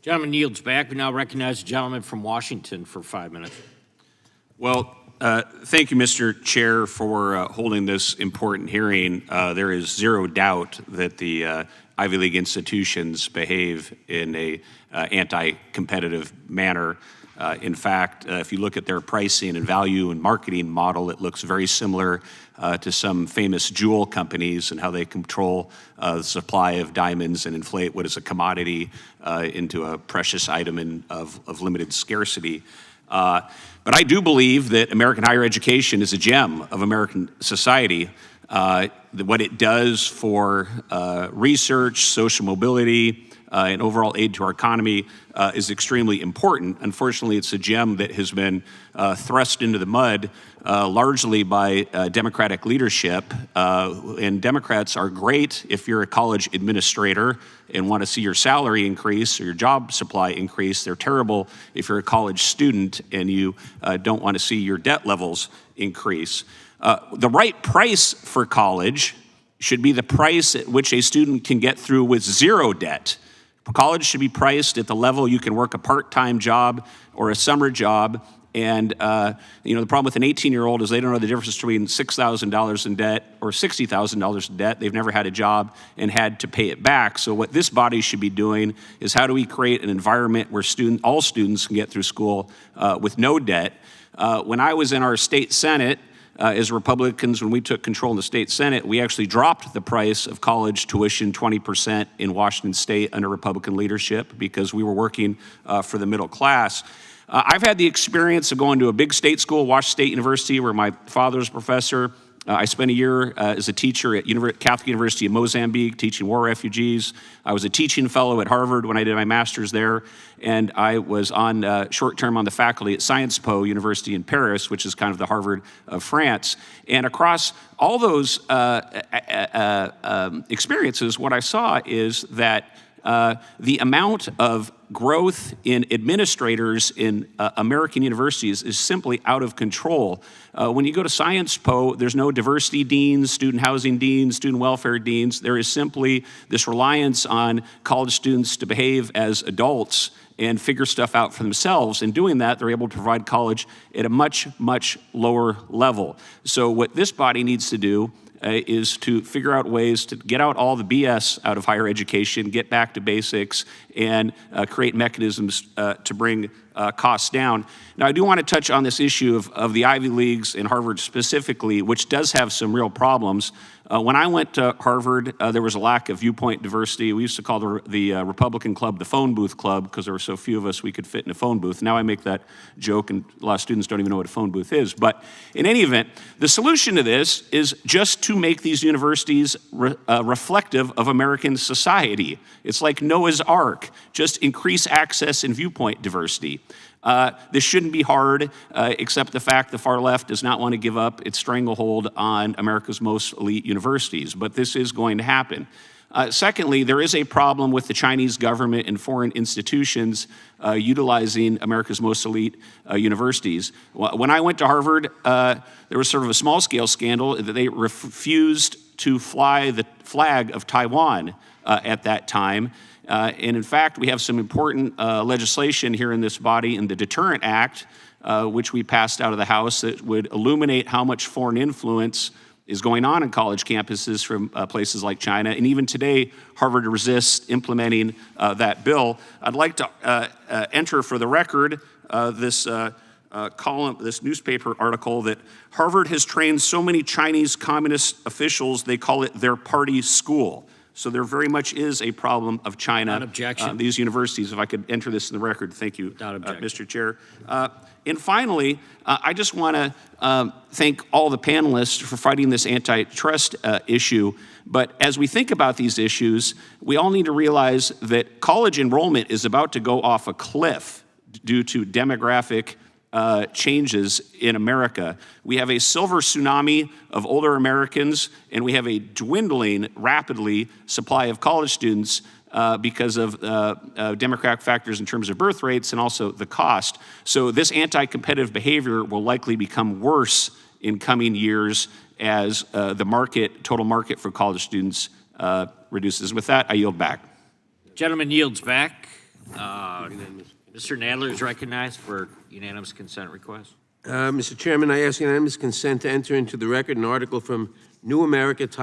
Gentleman yields back. We now recognize the gentleman from Washington for 5 minutes. Well, thank you, Mr. Chair, for holding this important hearing. There is zero doubt that the Ivy League institutions behave in a anti-competitive manner. In fact, if you look at their pricing and value and marketing model, it looks very similar to some famous jewel companies and how they control the supply of diamonds and inflate what is a commodity into a precious item of limited scarcity. But I do believe that American higher education is a gem of American society. What it does for research, social mobility, and overall aid to our economy is extremely important. Unfortunately, it's a gem that has been thrust into the mud largely by Democratic leadership. And Democrats are great if you're a college administrator and want to see your salary increase or your job supply increase. They're terrible if you're a college student and you don't want to see your debt levels increase. The right price for college should be the price at which a student can get through with zero debt. College should be priced at the level you can work a part-time job or a summer job. And the problem with an 18-year-old is they don't know the difference between $6,000 in debt or $60,000 in debt. They've never had a job and had to pay it back. So what this body should be doing is how do we create an environment where all students can get through school with no debt. When I was in our state Senate, as Republicans, when we took control in the state Senate, we actually dropped the price of college tuition 20% in Washington state under Republican leadership because we were working for the middle class. I've had the experience of going to a big state school, Washington State University, where my father's a professor. I spent a year as a teacher at Catholic University of Mozambique, teaching war refugees. I was a teaching fellow at Harvard when I did my master's there, and I was on short-term on the faculty at Sciences Po University in Paris, which is kind of the Harvard of France. And across all those experiences, what I saw is that the amount of growth in administrators in American universities is simply out of control. When you go to Sciences Po, there's no diversity deans, student housing deans, student welfare deans. There is simply this reliance on college students to behave as adults and figure stuff out for themselves. In doing that, they're able to provide college at a much, much lower level. So what this body needs to do is to figure out ways to get out all the BS out of higher education, get back to basics, and create mechanisms to bring costs down. Now, I do want to touch on this issue of the Ivy Leagues and Harvard specifically, which does have some real problems. When I went to Harvard, there was a lack of viewpoint diversity. We used to call the Republican club the phone booth club because there were so few of us we could fit in a phone booth. Now I make that joke, and a lot of students don't even know what a phone booth is. But in any event, the solution to this is just to make these universities reflective of American society. It's like Noah's Ark. Just increase access and viewpoint diversity. This shouldn't be hard, except the fact the far left does not want to give up its stranglehold on America's most elite universities, but this is going to happen. Secondly, there is a problem with the Chinese government and foreign institutions utilizing America's most elite universities. When I went to Harvard, there was sort of a small-scale scandal that they refused to fly the flag of Taiwan at that time. And in fact, we have some important legislation here in this body in the Deterrent Act, which we passed out of the House, that would illuminate how much foreign influence is going on in college campuses from places like China. And even today, Harvard resists implementing that bill. I'd like to enter for the record this column, this newspaper article that Harvard has trained so many Chinese communist officials, they call it their party school. So there very much is a problem of China. Without objection. These universities, if I could enter this in the record. Thank you, Mr. Chair. And finally, I just want to thank all the panelists for fighting this antitrust issue. But as we think about these issues, we all need to realize that college enrollment is about to go off a cliff due to demographic changes in America. We have a silver tsunami of older Americans, and we have a dwindling, rapidly, supply of college students because of demographic factors in terms of birth rates and also the cost. So this anti-competitive behavior will likely become worse in coming years as the total market for college students reduces. With that, I yield back. Gentleman yields back. Mr. Nadler is recognized for unanimous consent request. Mr. Chairman, I ask unanimous consent to enter into the record an article from New America titled